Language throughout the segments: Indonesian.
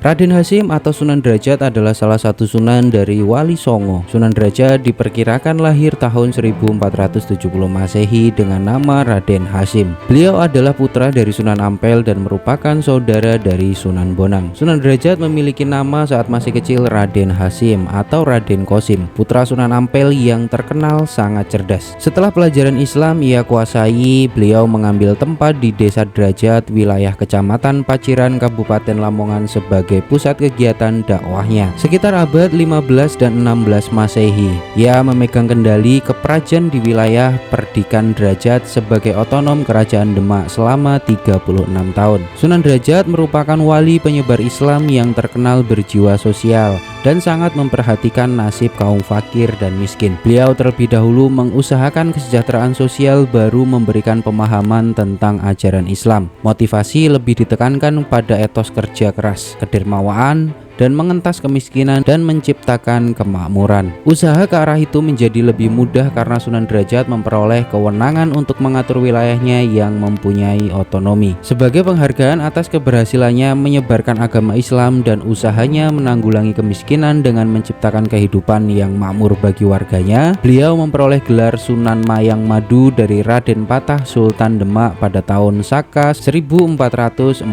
Raden Hasyim atau Sunan Derajat adalah salah satu sunan dari Wali Songo. Sunan Derajat diperkirakan lahir tahun 1470 Masehi dengan nama Raden Hasyim. Beliau adalah putra dari Sunan Ampel dan merupakan saudara dari Sunan Bonang. Sunan Derajat memiliki nama saat masih kecil Raden Hasyim atau Raden Kosim, putra Sunan Ampel yang terkenal sangat cerdas. Setelah pelajaran Islam ia kuasai, beliau mengambil tempat di Desa Derajat, wilayah Kecamatan Paciran, Kabupaten Lamongan sebagai pusat kegiatan dakwahnya. Sekitar abad 15 dan 16 Masehi, ia memegang kendali keprajan di wilayah Perdikan Derajat sebagai otonom Kerajaan Demak selama 36 tahun. Sunan Derajat merupakan wali penyebar Islam yang terkenal berjiwa sosial dan sangat memperhatikan nasib kaum fakir dan miskin. Beliau terlebih dahulu mengusahakan kesejahteraan sosial, baru memberikan pemahaman tentang ajaran Islam. Motivasi lebih ditekankan pada etos kerja keras, kedermawaan, dan mengentas kemiskinan dan menciptakan kemakmuran. Usaha ke arah itu menjadi lebih mudah karena Sunan Derajat memperoleh kewenangan untuk mengatur wilayahnya yang mempunyai otonomi. Sebagai penghargaan atas keberhasilannya menyebarkan agama Islam dan usahanya menanggulangi kemiskinan dengan menciptakan kehidupan yang makmur bagi warganya, beliau memperoleh gelar Sunan Mayang Madu dari Raden Patah Sultan Demak pada tahun Saka 1442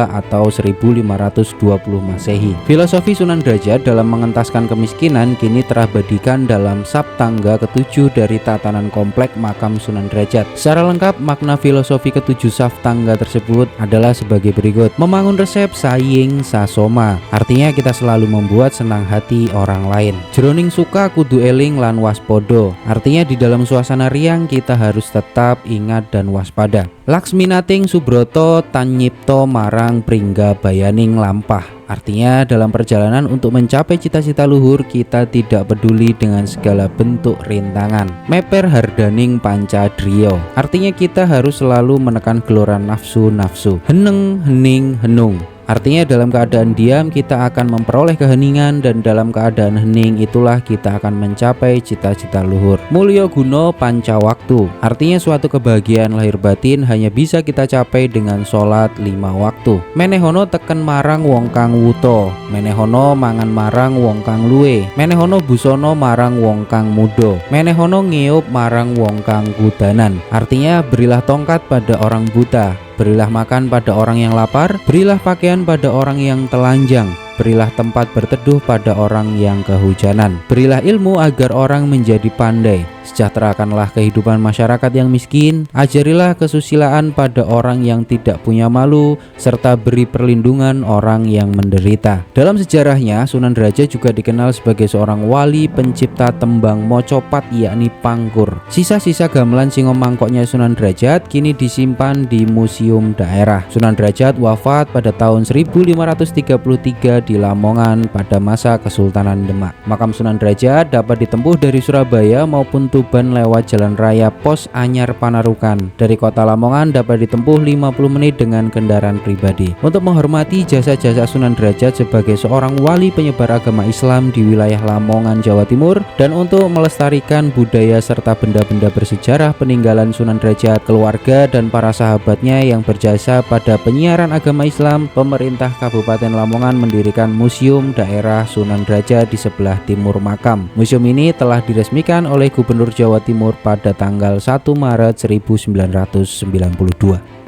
atau 1520 Masehi. Filosofi Sunan Derajat dalam mengentaskan kemiskinan kini terabadikan dalam Saptangga ke-7 dari tatanan komplek makam Sunan Derajat. Secara lengkap, makna filosofi ke-7 Saptangga tersebut adalah sebagai berikut: membangun resep saying sasoma, artinya kita selalu membuat senang hati orang lain. Jroning suka kudu eling lan waspodo, artinya di dalam suasana riang kita harus tetap ingat dan waspada. Laksminating subroto tanyipto marang pringga bayaning lampah, artinya dalam perjalanan untuk mencapai cita-cita luhur kita tidak peduli dengan segala bentuk rintangan. Meper hardaning pancadriya, artinya kita harus selalu menekan geloran nafsu-nafsu. Heneng hening henung, artinya dalam keadaan diam kita akan memperoleh keheningan, dan dalam keadaan hening itulah kita akan mencapai cita-cita luhur. Mulya guna pancawaktu, artinya suatu kebahagiaan lahir batin hanya bisa kita capai dengan sholat 5 waktu. Menehono teken marang wong kang wuto, menehono mangan marang wong kang luwe, menehono busono marang wong kang mudo, menehono ngeup marang wong kang kudanan, artinya berilah tongkat pada orang buta, berilah makan pada orang yang lapar, berilah pakaian pada orang yang telanjang, berilah tempat berteduh pada orang yang kehujanan, berilah ilmu agar orang menjadi pandai, sejahterakanlah kehidupan masyarakat yang miskin, ajarilah kesusilaan pada orang yang tidak punya malu, serta beri perlindungan orang yang menderita. Dalam sejarahnya, Sunan Derajat juga dikenal sebagai seorang wali pencipta tembang mocopat, yakni pangkur. Sisa-sisa gamelan singo mangkoknya Sunan Derajat kini disimpan di museum daerah. Sunan Derajat wafat pada tahun 1533 di Lamongan pada masa Kesultanan Demak. Makam Sunan Derajat dapat ditempuh dari Surabaya maupun Tuban lewat jalan raya Pos Anyar Panarukan. Dari kota Lamongan dapat ditempuh 50 menit dengan kendaraan pribadi. Untuk menghormati jasa-jasa Sunan Derajat sebagai seorang wali penyebar agama Islam di wilayah Lamongan, Jawa Timur, dan untuk melestarikan budaya serta benda-benda bersejarah peninggalan Sunan Derajat, keluarga dan para sahabatnya yang berjasa pada penyiaran agama Islam, pemerintah Kabupaten Lamongan mendirikan Museum Daerah Sunan Derajat di sebelah timur makam. Museum ini telah diresmikan oleh Gubernur Jawa Timur pada tanggal 1 Maret 1992.